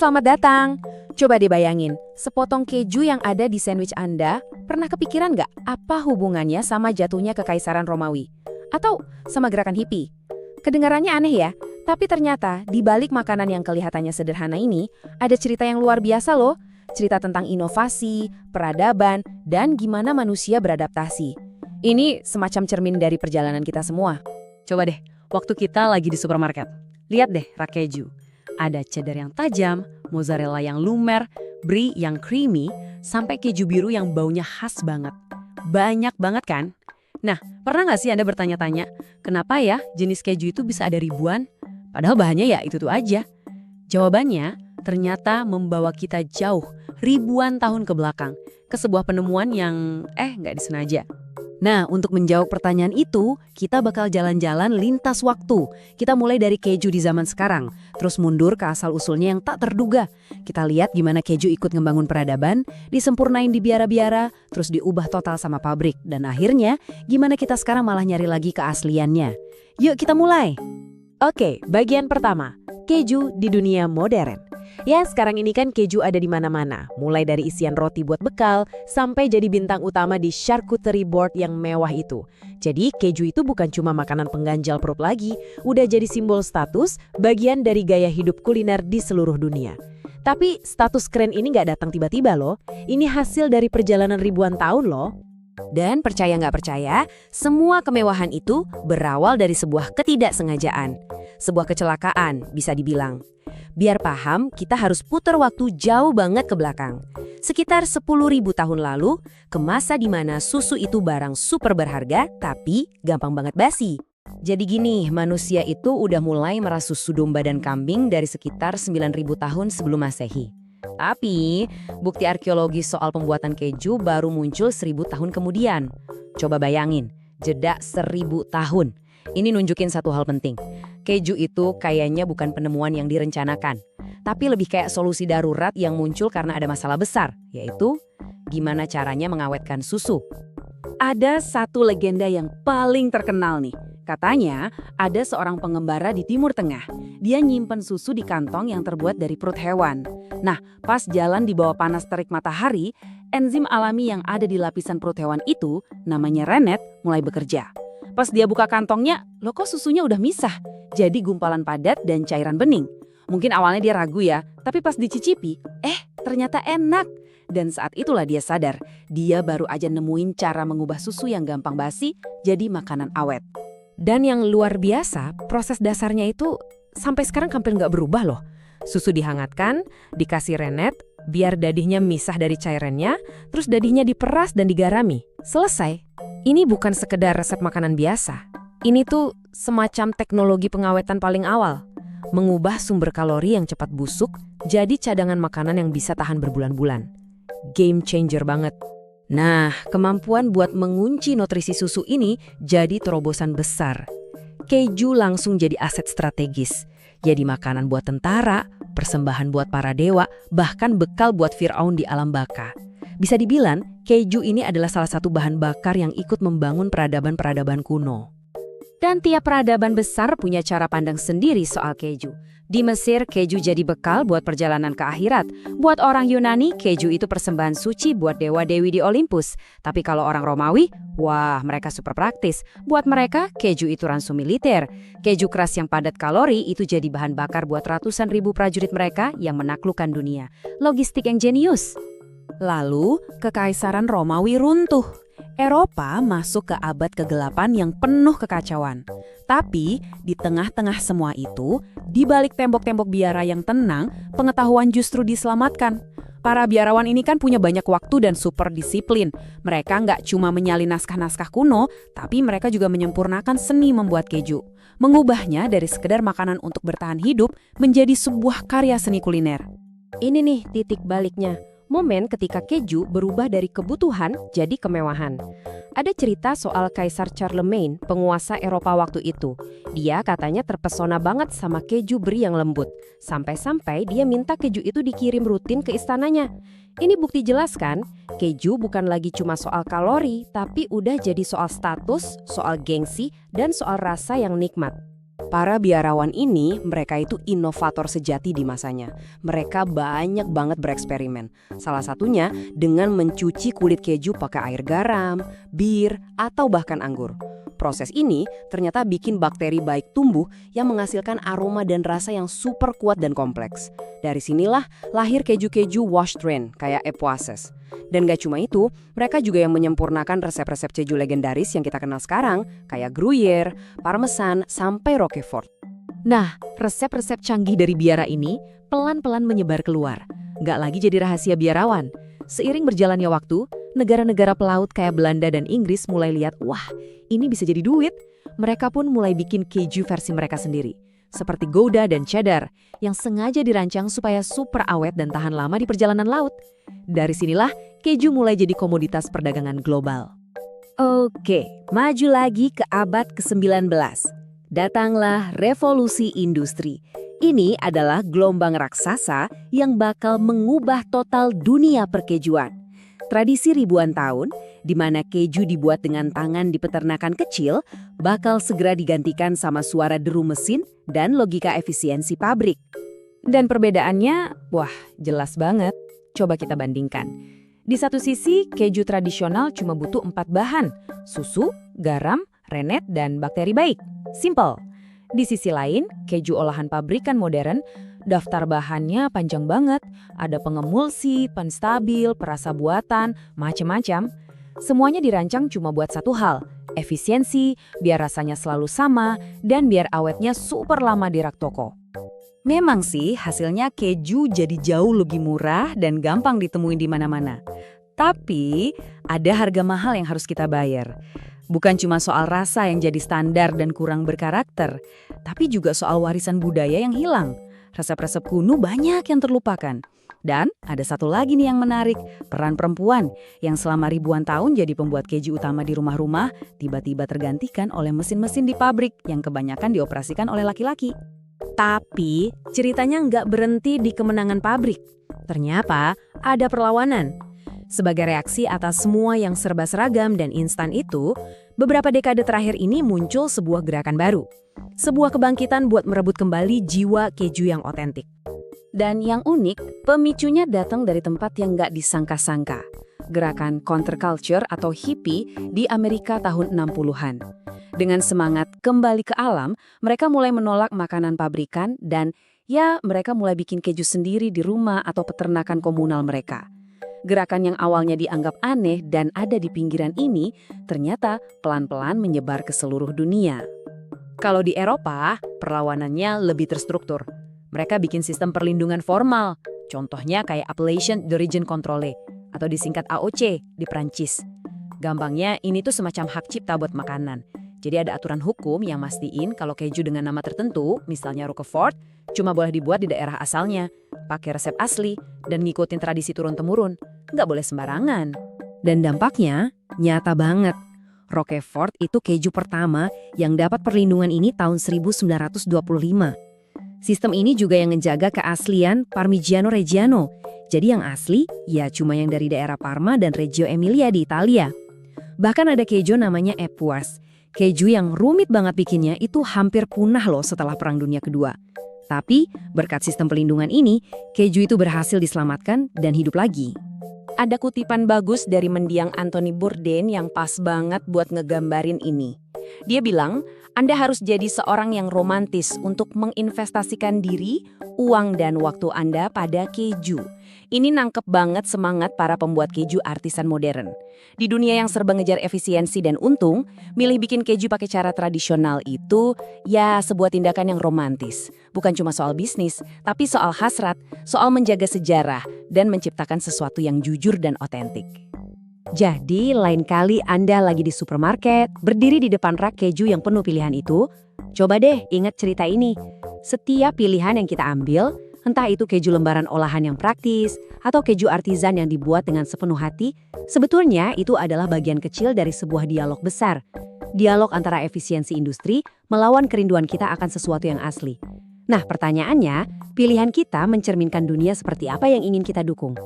selamat datang. Coba dibayangin, sepotong keju yang ada di sandwich Anda, pernah kepikiran nggak apa hubungannya sama jatuhnya kekaisaran Romawi? Atau sama gerakan hippie? Kedengarannya aneh ya, tapi ternyata di balik makanan yang kelihatannya sederhana ini, ada cerita yang luar biasa loh. Cerita tentang inovasi, peradaban, dan gimana manusia beradaptasi. Ini semacam cermin dari perjalanan kita semua. Coba deh, waktu kita lagi di supermarket. Lihat deh rak keju. Ada cheddar yang tajam, mozzarella yang lumer, brie yang creamy, sampai keju biru yang baunya khas banget. Banyak banget kan? Nah, pernah nggak sih Anda bertanya-tanya, kenapa ya jenis keju itu bisa ada ribuan? Padahal bahannya ya itu-itu aja. Jawabannya, ternyata membawa kita jauh, ribuan tahun ke belakang, ke sebuah penemuan yang nggak disengaja. Nah, untuk menjawab pertanyaan itu, kita bakal jalan-jalan lintas waktu. Kita mulai dari keju di zaman sekarang, terus mundur ke asal-usulnya yang tak terduga. Kita lihat gimana keju ikut ngebangun peradaban, disempurnain di biara-biara, terus diubah total sama pabrik. Dan akhirnya, gimana kita sekarang malah nyari lagi keasliannya. Yuk kita mulai! Oke, bagian pertama, keju di dunia modern. Ya, sekarang ini kan keju ada di mana-mana, mulai dari isian roti buat bekal sampai jadi bintang utama di charcuterie board yang mewah itu. Jadi, keju itu bukan cuma makanan pengganjal perut lagi, udah jadi simbol status, bagian dari gaya hidup kuliner di seluruh dunia. Tapi, status keren ini nggak datang tiba-tiba loh. Ini hasil dari perjalanan ribuan tahun loh. Dan percaya nggak percaya, semua kemewahan itu berawal dari sebuah ketidaksengajaan. Sebuah kecelakaan, bisa dibilang. Biar paham, kita harus putar waktu jauh banget ke belakang. Sekitar 10.000 tahun lalu, ke masa di mana susu itu barang super berharga, tapi gampang banget basi. Jadi gini, manusia itu udah mulai merah susu domba dan kambing dari sekitar 9.000 tahun sebelum Masehi. Tapi, bukti arkeologis soal pembuatan keju baru muncul 1.000 tahun kemudian. Coba bayangin, jeda 1.000 tahun. Ini nunjukin satu hal penting. Keju itu kayaknya bukan penemuan yang direncanakan, tapi lebih kayak solusi darurat yang muncul karena ada masalah besar, yaitu gimana caranya mengawetkan susu. Ada satu legenda yang paling terkenal nih. Katanya ada seorang pengembara di Timur Tengah. Dia nyimpen susu di kantong yang terbuat dari perut hewan. Nah, pas jalan di bawah panas terik matahari, enzim alami yang ada di lapisan perut hewan itu, namanya rennet, mulai bekerja. Pas dia buka kantongnya, loh kok susunya udah misah? Jadi gumpalan padat dan cairan bening. Mungkin awalnya dia ragu ya, tapi pas dicicipi, ternyata enak. Dan saat itulah dia sadar, dia baru aja nemuin cara mengubah susu yang gampang basi jadi makanan awet. Dan yang luar biasa, proses dasarnya itu sampai sekarang hampir nggak berubah loh. Susu dihangatkan, dikasih rennet, biar dadihnya misah dari cairannya, terus dadihnya diperas dan digarami. Selesai. Ini bukan sekedar resep makanan biasa. Ini tuh semacam teknologi pengawetan paling awal. Mengubah sumber kalori yang cepat busuk jadi cadangan makanan yang bisa tahan berbulan-bulan. Game changer banget. Nah, kemampuan buat mengunci nutrisi susu ini jadi terobosan besar. Keju langsung jadi aset strategis. Jadi makanan buat tentara, persembahan buat para dewa, bahkan bekal buat Firaun di alam baka. Bisa dibilang, keju ini adalah salah satu bahan bakar yang ikut membangun peradaban-peradaban kuno. Dan tiap peradaban besar punya cara pandang sendiri soal keju. Di Mesir, keju jadi bekal buat perjalanan ke akhirat. Buat orang Yunani, keju itu persembahan suci buat dewa-dewi di Olympus. Tapi kalau orang Romawi, wah mereka super praktis. Buat mereka, keju itu ransum militer. Keju keras yang padat kalori itu jadi bahan bakar buat ratusan ribu prajurit mereka yang menaklukkan dunia. Logistik yang jenius. Lalu, Kekaisaran Romawi runtuh. Eropa masuk ke abad kegelapan yang penuh kekacauan. Tapi, di tengah-tengah semua itu, di balik tembok-tembok biara yang tenang, pengetahuan justru diselamatkan. Para biarawan ini kan punya banyak waktu dan super disiplin. Mereka nggak cuma menyalin naskah-naskah kuno, tapi mereka juga menyempurnakan seni membuat keju. Mengubahnya dari sekedar makanan untuk bertahan hidup menjadi sebuah karya seni kuliner. Ini nih titik baliknya. Momen ketika keju berubah dari kebutuhan jadi kemewahan. Ada cerita soal Kaisar Charlemagne, penguasa Eropa waktu itu. Dia katanya terpesona banget sama keju brie yang lembut. Sampai-sampai dia minta keju itu dikirim rutin ke istananya. Ini bukti jelas kan, keju bukan lagi cuma soal kalori, tapi udah jadi soal status, soal gengsi, dan soal rasa yang nikmat. Para biarawan ini, mereka itu inovator sejati di masanya. Mereka banyak banget bereksperimen. Salah satunya dengan mencuci kulit keju pakai air garam, bir, atau bahkan anggur. Proses ini ternyata bikin bakteri baik tumbuh yang menghasilkan aroma dan rasa yang super kuat dan kompleks. Dari sinilah lahir keju-keju washed rain kayak Epoisses. Dan gak cuma itu, mereka juga yang menyempurnakan resep-resep keju legendaris yang kita kenal sekarang, kayak Gruyère, Parmesan, sampai Roquefort. Nah, resep-resep canggih dari biara ini pelan-pelan menyebar keluar. Nggak lagi jadi rahasia biarawan. Seiring berjalannya waktu, negara-negara pelaut kayak Belanda dan Inggris mulai lihat, wah, ini bisa jadi duit. Mereka pun mulai bikin keju versi mereka sendiri. Seperti Gouda dan Cheddar, yang sengaja dirancang supaya super awet dan tahan lama di perjalanan laut. Dari sinilah, keju mulai jadi komoditas perdagangan global. Oke, maju lagi ke abad ke-19. Datanglah revolusi industri. Ini adalah gelombang raksasa yang bakal mengubah total dunia perkejuan. Tradisi ribuan tahun, di mana keju dibuat dengan tangan di peternakan kecil, bakal segera digantikan sama suara deru mesin dan logika efisiensi pabrik. Dan perbedaannya, wah, jelas banget. Coba kita bandingkan. Di satu sisi, keju tradisional cuma butuh 4 bahan, susu, garam, rennet, dan bakteri baik. Simple. Di sisi lain, keju olahan pabrikan modern, daftar bahannya panjang banget. Ada pengemulsi, penstabil, perasa buatan, macam-macam. Semuanya dirancang cuma buat satu hal, efisiensi, biar rasanya selalu sama, dan biar awetnya super lama di rak toko. Memang sih hasilnya keju jadi jauh lebih murah dan gampang ditemuin di mana-mana. Tapi ada harga mahal yang harus kita bayar. Bukan cuma soal rasa yang jadi standar dan kurang berkarakter, tapi juga soal warisan budaya yang hilang. Resep-resep kuno banyak yang terlupakan. Dan ada satu lagi nih yang menarik, peran perempuan yang selama ribuan tahun jadi pembuat keju utama di rumah-rumah tiba-tiba tergantikan oleh mesin-mesin di pabrik yang kebanyakan dioperasikan oleh laki-laki. Tapi ceritanya nggak berhenti di kemenangan pabrik. Ternyata ada perlawanan. Sebagai reaksi atas semua yang serba seragam dan instan itu, beberapa dekade terakhir ini muncul sebuah gerakan baru. Sebuah kebangkitan buat merebut kembali jiwa keju yang otentik. Dan yang unik, pemicunya datang dari tempat yang nggak disangka-sangka. Gerakan counterculture atau hippie di Amerika tahun 60-an. Dengan semangat kembali ke alam, mereka mulai menolak makanan pabrikan dan ya mereka mulai bikin keju sendiri di rumah atau peternakan komunal mereka. Gerakan yang awalnya dianggap aneh dan ada di pinggiran ini ternyata pelan-pelan menyebar ke seluruh dunia. Kalau di Eropa, perlawanannya lebih terstruktur. Mereka bikin sistem perlindungan formal, contohnya kayak Appellation d'Origine Contrôlée atau disingkat AOC di Prancis. Gampangnya ini tuh semacam hak cipta buat makanan. Jadi ada aturan hukum yang mastiin kalau keju dengan nama tertentu, misalnya Roquefort, cuma boleh dibuat di daerah asalnya, pakai resep asli, dan ngikutin tradisi turun-temurun. Nggak boleh sembarangan. Dan dampaknya nyata banget. Roquefort itu keju pertama yang dapat perlindungan ini tahun 1925. Sistem ini juga yang menjaga keaslian Parmigiano Reggiano. Jadi yang asli, ya cuma yang dari daerah Parma dan Reggio Emilia di Italia. Bahkan ada keju namanya Epoisses. Keju yang rumit banget bikinnya itu hampir punah loh setelah Perang Dunia Kedua. Tapi berkat sistem pelindungan ini, keju itu berhasil diselamatkan dan hidup lagi. Ada kutipan bagus dari mendiang Anthony Bourdain yang pas banget buat ngegambarin ini. Dia bilang, Anda harus jadi seorang yang romantis untuk menginvestasikan diri, uang dan waktu Anda pada keju. Ini nangkep banget semangat para pembuat keju artisan modern. Di dunia yang serba ngejar efisiensi dan untung, milih bikin keju pakai cara tradisional itu ya sebuah tindakan yang romantis. Bukan cuma soal bisnis, tapi soal hasrat, soal menjaga sejarah, dan menciptakan sesuatu yang jujur dan otentik. Jadi lain kali Anda lagi di supermarket, berdiri di depan rak keju yang penuh pilihan itu, coba deh ingat cerita ini. Setiap pilihan yang kita ambil, entah itu keju lembaran olahan yang praktis, atau keju artisan yang dibuat dengan sepenuh hati, sebetulnya itu adalah bagian kecil dari sebuah dialog besar. Dialog antara efisiensi industri melawan kerinduan kita akan sesuatu yang asli. Nah, pertanyaannya, pilihan kita mencerminkan dunia seperti apa yang ingin kita dukung?